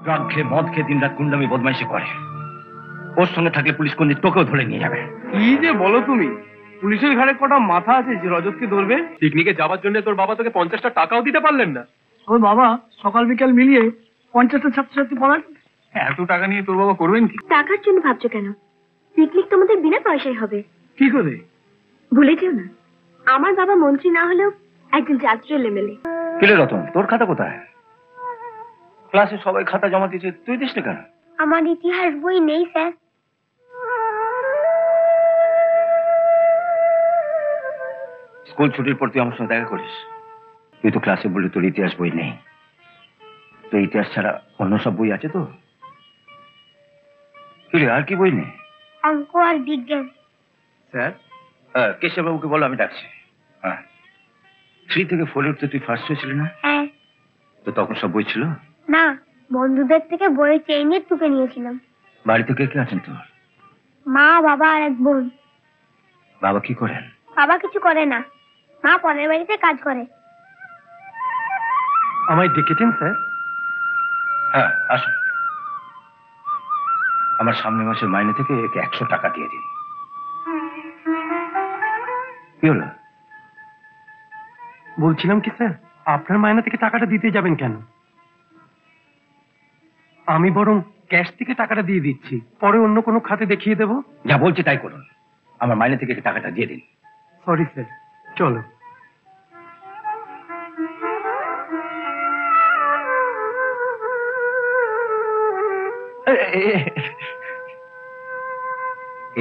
Drug খেয়ে মদ খেয়ে দিন রাত গুন্ডামি বদমাইশি করে। ওর সঙ্গে থাকলে পুলিশ কোনদিন তোকেও ধরে নিয়ে যাবে। কি যে বলো তুমি, পুলিশের ঘাড়ে কটা মাথা আছে যে রজতকে ধরবে? পিকনিকে যাওয়ার জন্য তোর বাবা তোকে 50টা টাকাও দিতে পারলেন না। ওর বাবা সকাল বিকাল মিলিয়ে 50টা ছাত্রছাত্রী পড়ান। এত টাকা নিয়ে তোর বাবা করবেন কি? টাকার জন্য ভাবছো কেন? পিকনিক তোমাদের বিনা পয়সায় হবে। কি করে? ভুলে যেও না, আমার বাবা মন্ত্রী না হলেও একজন জাতীয় এমএলএ। কিরে রতন, তোর খাতা কোথায়? ক্লাসে সবাই খাতা জমা দিয়েছে, তুই দিস না কেন? আমার ইতিহাস বই নেই স্যার। স্কুল ছুটির পর তুই আমার সঙ্গে দেখা করিস। তুই তো ক্লাসে বললি তোর ইতিহাস বই নেই। তো ইতিহাস ছাড়া অন্য সব বই আছে তো? কিরে আর কি বই নেই? অঙ্ক আর বিজ্ঞান। স্যার, কেশববাবুকে বলো আমি ডাকছি। হ্যাঁ, 3 থেকে 4 উঠতে তুই ফার্স্ট হয়েছিলি না? হ্যাঁ। তো তখন সব বই ছিল না, বন্ধুদের থেকে বই চেয়ে নিয়ে টুকে নিয়েছিলাম। বাড়িতে কে কে আছেন তোর? মা, বাবা আর এক বোন। বাবা কি করেন? বাবা কিছু করে না, মা পরের বাড়িতে কাজ করে। আমায় ডেকেছেন স্যার? হ্যাঁ আসুন। আমার সামনের মাসের মাইনে থেকে একে 100 টাকা দিয়ে দিন। কি হলো? বলছিলাম কি স্যার, আপনার মায়না থেকে টাকাটা দিতে যাবেন কেন? আমি বরং ক্যাশ থেকে টাকাটা দিয়ে দিচ্ছি, পরে অন্য কোনো খাতে দেখিয়ে দেবো। যা বলছি তাই করুন, আমার মাইনে থেকে একে টাকাটা দিয়ে দিন। সরি স্যার, চলো।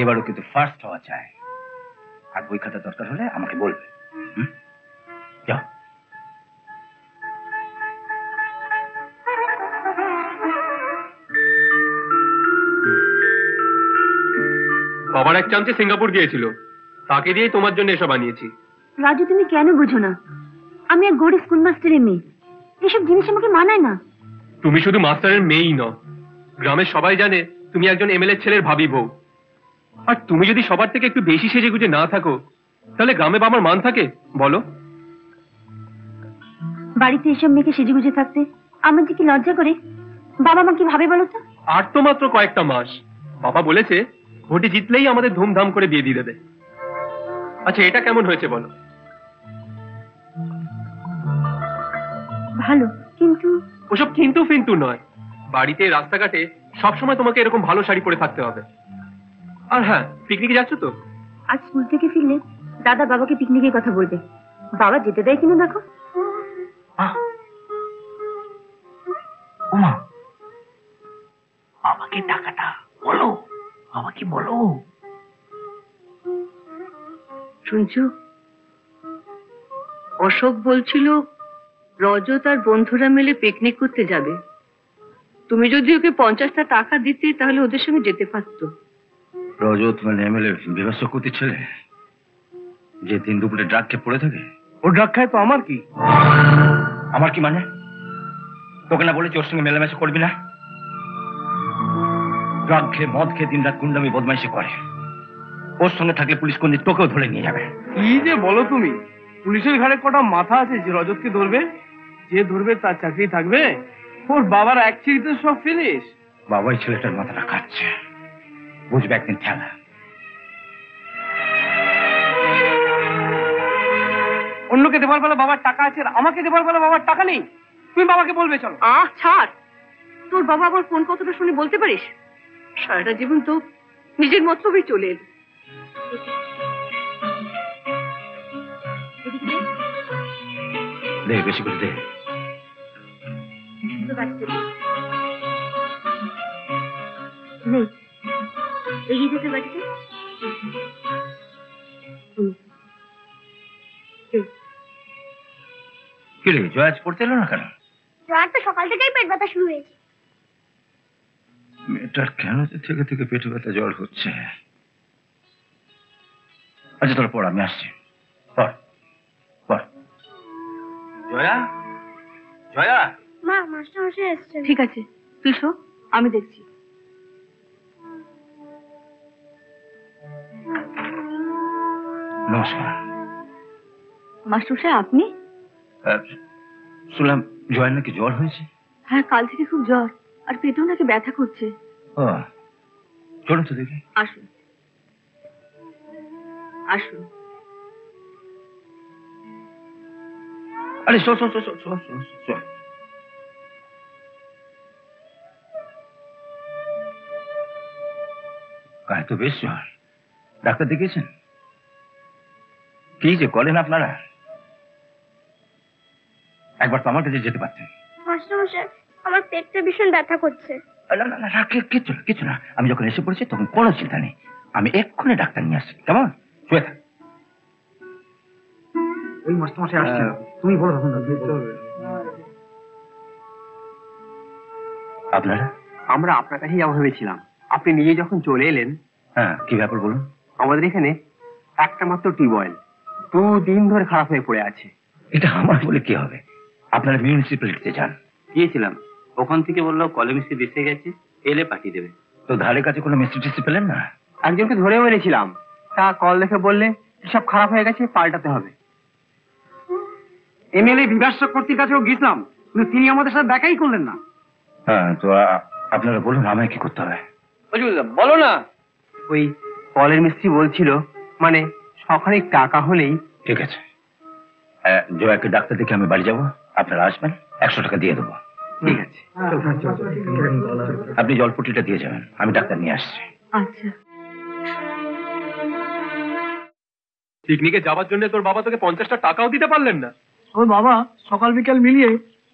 এবারও কিন্তু ফার্স্ট হওয়া চাই। আর বই খাতা দরকার হলে আমাকে বলবে। যাও। বাবার এক চামচে সিঙ্গাপুর গিয়েছিল, তাকে দিয়েই তোমার জন্য এসব আনিয়েছি। রাজু, তুমি কেন বুঝো না? আমি এক গরিব স্কুল মাস্টারের মেয়ে, এসব জিনিস আমাকে মানায় না। তুমি শুধু মাস্টারের মেয়েই নও, গ্রামের সবাই জানে তুমি একজন এমএলএ ছেলের ভাবি বউ। আর তুমি যদি সবার থেকে একটু বেশি সেজে গুজে না থাকো, তাহলে গ্রামে বা আমার মান থাকে বলো? বাড়িতে এসব মেয়েকে সেজে গুজে থাকতে আমার যে কি লজ্জা করে। বাবা মা কি ভাবে বলো তো? আর তো মাত্র কয়েকটা মাস। বাবা বলেছে ভোটে জিতলেই আমাদের ধুমধাম করে বিয়ে দিয়ে দেবে। আচ্ছা, এটা কেমন হয়েছে বলো? ভালো, কিন্তু ওসব কিন্তু ফিন্তু নয়। বাড়িতে রাস্তাঘাটে সবসময় তোমাকে এরকম ভালো শাড়ি পরে থাকতে হবে। আর হ্যাঁ, পিকনিকে যাচ্ছ তো? আজ স্কুল থেকে ফিরলে দাদা বাবাকে পিকনিকের কথা বলবে। বাবা যেতে দেয় কিনা দেখো। ওমা, বাবাকে টাকাটা বলো, বাবাকে বলো। শুনছো, অশোক বলছিল রজত আর বন্ধুরা মিলে পিকনিক করতে যাবে। তুমি যদি ওকে 50টা টাকা দিতে তাহলে ওদের সঙ্গে যেতে পারতো। রজত মানে এমএলএ বিভৎস কুতির ছেলে, যে দিন দুপুরে ড্রাগ খেয়ে পড়ে থাকে। ও ড্রাগ খায় তো আমার কি? আমার কি মানে? তোকে না বলেছি ওর সঙ্গে মেলামেশা করবি না? ড্রাগ খেয়ে মদ খেয়ে দিন রাত গুন্ডামি বদমাইশি করে। ওর সঙ্গে থাকলে পুলিশ কোনদিন তোকেও ধরে নিয়ে যাবে। কি যে বলো তুমি, পুলিশের ঘাড়ে কটা মাথা আছে যে রজতকে ধরবে? যে ধরবে তার চাকরি থাকবে? ওর বাবার এক চিঠিতে সব ফিনিশ। বাবাই ছেলেটার মাথাটা খাচ্ছে, বুঝবে একদিন ঠেলা। অন্যকে দেবার বেলা বাবার টাকা আছে, আর আমাকে দেবার বেলা বাবার টাকা নেই। তুমি বাবাকে বলবে চলো। ছাড়, তোর বাবা আবার কোন কথাটা শুনে বলতে পারিস? সারাটা জীবন তো নিজের মতলবেই চলে এলো। দে, বেশি করে দে। নেই, এগিয়ে যেতে বাড়িতে। কি রে, জয় আজ পড়তে এলো না কেন? জয়ার তো সকাল থেকেই পেট ব্যথা শুরু হয়েছে। মেয়েটার কেন থেকে থেকে পেটে ব্যথা জ্বর হচ্ছে? আচ্ছা তোর পড়, আমি আসছি। পড় পড়। জয়া, জয়া। মা, মাস্টার মশাই এসেছেন। ঠিক আছে, তুই শো, আমি দেখছি। নমস্কার। মাস্টার সাহেব, আপনি? শুনলাম জয়ের নাকি জ্বর হয়েছে। হ্যাঁ, কাল থেকে খুব জ্বর, আর পেটেও নাকি ব্যথা করছে। ও চলুন তো দেখি। আসুন আসুন। আরে show show show show show show show. গায়ে তো বেশ জ্বর। ডাক্তার দেখিয়েছেন? কি যে করেন আপনারা? একবার তো আমার কাছে যেতে পারতেন। মাস্টারমশাই, আমার পেটটা ভীষণ ব্যথা করছে। না না না না, কিচ্ছু না কিচ্ছু না। আমি যখন এসে পড়েছি তখন কোনো চিন্তা নেই। আমি এক্ষুনি ডাক্তার নিয়ে আসছি, কেমন? শুয়ে থাক। ওই মাস্টারমশাই আসছেন, তুমি বলো তখন। আপনারা? আমরা আপনার কাছেই যাবো ভেবেছিলাম, আপনি নিজে যখন চলে এলেন। হ্যাঁ, কি ব্যাপার বলুন। আমাদের এখানে একটা মাত্র টিউবওয়েল 2 দিন ধরে খারাপ হয়ে পড়ে আছে। এটা আমার বলে কি হবে? আপনারা মিউনিসিপ্যালিটিতে যান। গিয়েছিলাম, ওখান থেকে বললো কলে মিস্ত্রি বেঁচে গেছে, এলে পাঠিয়ে দেবে। তো ধারে কাছে কোনো মিস্ত্রি টিস্ত্রি পেলেন না? একজনকে ধরেও এনেছিলাম, তা কল দেখে বললে সব খারাপ হয়ে গেছে, পাল্টাতে হবে। এমএলএ বিভাস চক্রবর্তীর কাছেও গেছিলাম, কিন্তু তিনি আমাদের সাথে দেখাই করলেন না। হ্যাঁ, তো আপনারা বলুন আমায় কি করতে হবে? বলো না। ওই কলের মিস্ত্রি বলছিল, মানে সখানিক টাকা হলেই। ঠিক আছে, জয়াকে ডাক্তার দেখে আমি বাড়ি যাবো, আপনারা আসবেন, 100 টাকা দিয়ে দেবো। ঠিক আছে, আপনি জলপট্টিটা দিয়ে যাবেন, আমি ডাক্তার নিয়ে আসছি। আচ্ছা। পিকনিকে যাওয়ার জন্য তোর বাবা তোকে 50টা টাকাও দিতে পারলেন না। ওর বাবা সকাল বিকাল মিলিয়ে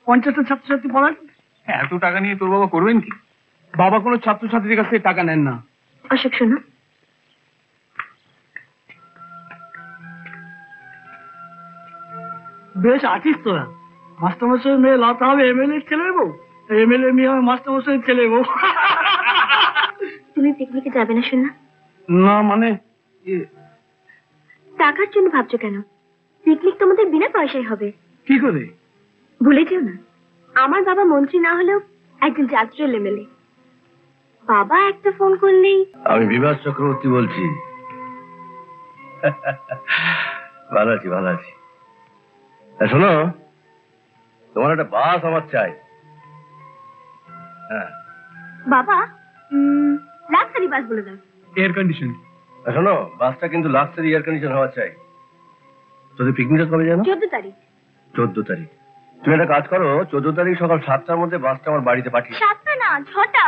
50টা ছাত্রছাত্রী পড়ান। এত টাকা নিয়ে তোর বাবা করবেন কি? বাবা কোনো ছাত্রছাত্রীর কাছ থেকে টাকা নেন না। অশোক শোনো, বেশ আছিস তোরা। মাস্টারমশাই মেয়ে লতা হবে এমএলএ ছেলের বউ, এমএলএ মেয়ে হবে মাস্টারমশাই ছেলের বউ। তুমি পিকনিকে যাবে না শোনা? না মানে টাকার জন্য ভাবছো কেন? পিকনিক তোমাদের বিনা পয়সায় হবে। কি করে? ভুলে যেও না, আমার বাবা মন্ত্রী না হলেও একজন জাতীয় এমএলএ। বাবা একটা ফোন করলেই। আমি বিভাস চক্রবর্তী বলছি। ভালো আছি, ভালো আছি। শোনো, তোমার একটা বাস আমার চাই। হ্যাঁ বাবা, লাক্সারি বাস বলে দাও। Air condition. শোনো, বাসটা কিন্তু লাক্সারি এয়ার কন্ডিশন হওয়া চাই। তোদের পিকনিকটা কবে জানো? 14 তারিখ। 14 তারিখ। তুমি একটা কাজ করো, 14 তারিখ সকাল 7টার মধ্যে বাসটা আমার বাড়িতে পাঠিয়ে। 7টা না, 6টা।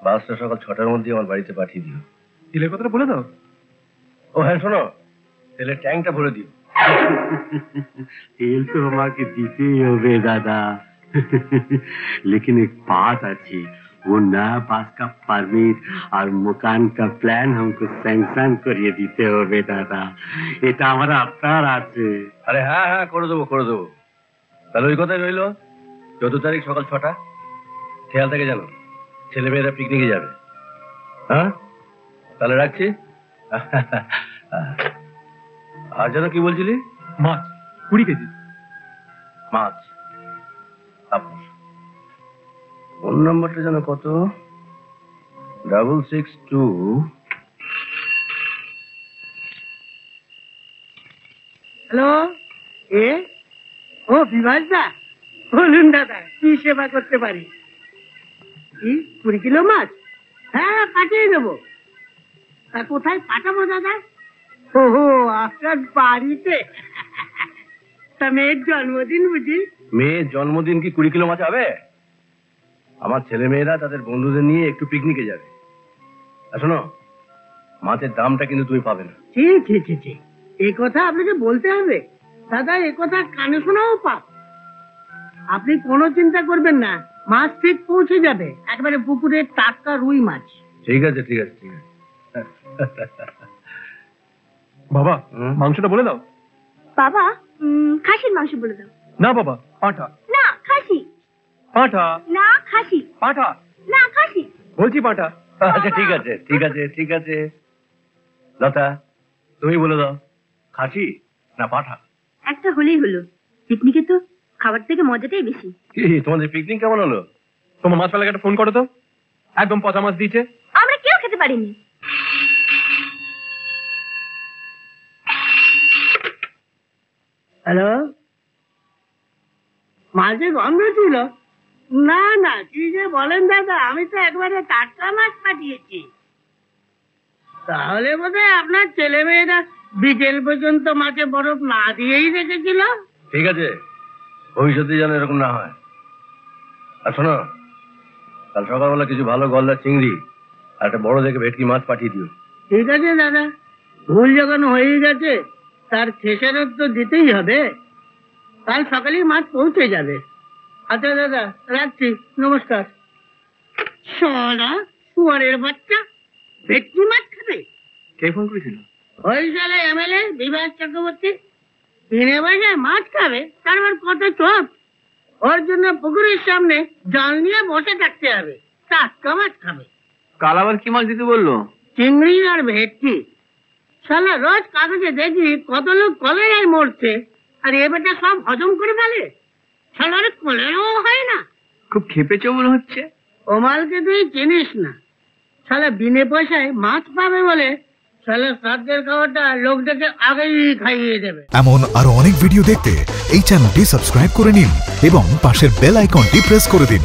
বাসটা সকাল 6টার মধ্যে আমার বাড়িতে পাঠিয়ে দিও। তেলের কথাটা বলে দাও। ও হ্যাঁ, শোনো, তেলের ট্যাঙ্কটা ভরে দিও। तेल तो हमारे दीते ही होगे दादा। लेकिन एक बात अच्छी, वो नया बास का परमिट और मकान का प्लान हमको सैंक्शन करिए दीते होगे दादा। এটা আমরা আপনার আছে। আরে হ্যাঁ হ্যাঁ, করে দেবো করে দেবো। তাহলে ওই কথাই রইলো, 14 তারিখ সকাল 6টা। খেয়াল থাকে জানো, ছেলেমেয়েরা পিকনিকে যাবে। হ্যাঁ, তাহলে রাখছি। আর যেন কি বলছিলি? মাছ 20 কেজি। মাছ। ফোন নম্বরটা যেন কত? 662। হ্যালো, ও বিভাস দা, বলুন দাদা, কি সেবা করতে পারি? কি 20 কিলো মাছ? হ্যাঁ, পাঠিয়ে দেবো। তা কোথায় পাঠাবো দাদা? ওহো, আপনার বাড়িতে। তা মেয়ের জন্মদিন বুঝি? মেয়ের জন্মদিন কি 20 কিলো মাছ হবে? আমার ছেলে মেয়েরা তাদের বন্ধুদের নিয়ে একটু পিকনিকে যাবে। আর শোনো, মাছের দামটা কিন্তু তুমি পাবে না। ঠিক ঠিক ঠিক, এই কথা আপনাকে বলতে হবে দাদা, এই কথা কানে শোনাও পাপ। আপনি কোনো চিন্তা করবেন না, মাছ ঠিক পৌঁছে যাবে, একবারে পুকুরের টাটকা রুই মাছ। ঠিক আছে ঠিক আছে ঠিক আছে। বাবা, মাংসটা বলে দাও। বাবা, খাসির মাংস বলে দাও। না বাবা, পাঁঠা। না, খাসি। পাঁঠা। না, খাসি। পাঁঠা না, খাসি। বলছি পাঁঠা। আচ্ছা ঠিক আছে ঠিক আছে ঠিক আছে। লতা, তুমি বলে দাও, খাসি না পাঠা? একটা হলেই হলো। পিকনিকে তো খাবার থেকে মজাটাই বেশি। কি তোমাদের পিকনিক কেমন হলো? তোমার মাছ পালাকে একটা ফোন করো তো, একদম পচা মাছ দিয়েছে। আমরা কেউ খেতে পারিনি। হ্যালো, মাঝে গন্ধ ছিল, না না, কি যে বলেন দাদা, আমি তো একবারে টাটকা মাছ পাঠিয়েছি। তাহলে বোধহয় আপনার ছেলে মেয়েরা বিকেল পর্যন্ত মাছে বরফ না দিয়েই রেখেছিল। ঠিক আছে, ভবিষ্যতে যেন এরকম না হয়। আর শোনো, কাল সকালবেলা কিছু ভালো গলদা চিংড়ি আর একটা বড় দেখে ভেটকি মাছ পাঠিয়ে দিও। ঠিক আছে দাদা, ভুল যখন হয়ে গেছে তার খেসারত তো দিতেই হবে। কাল সকালেই মাছ পৌঁছে যাবে। আচ্ছা দাদা, রাখছি, নমস্কার। সোনা শুয়ারের বাচ্চা ভেটকি মাছ খাবে? কে ফোন করেছিল? ওই সালে এমএলএ বিভাস চক্রবর্তী। দিনে বসে মাছ খাবে, তারপর কত চোখ। ওর জন্য পুকুরের সামনে জল নিয়ে বসে থাকতে হবে। টাটকা মাছ খাবে। কাল আবার কি মাছ দিতে বললো? চিংড়ি আর ভেটকি। শালা রোজ কাগজে দেখি কত লোক কলেরায় মরছে, আর এবারটা সব হজম করে ফেলে। শালার কলেরাও হয় না। খুব খেপেছ মনে হচ্ছে। ও মালকে তুই চিনিস না। শালা বিনে পয়সায় মাছ পাবে বলে শালা শ্রাদ্ধের খাবারটা লোকটাকে আগেই খাইয়ে দেবে। এমন আরো অনেক ভিডিও দেখতে এই চ্যানেলটি সাবস্ক্রাইব করে নিন এবং পাশের বেল আইকনটি প্রেস করে দিন।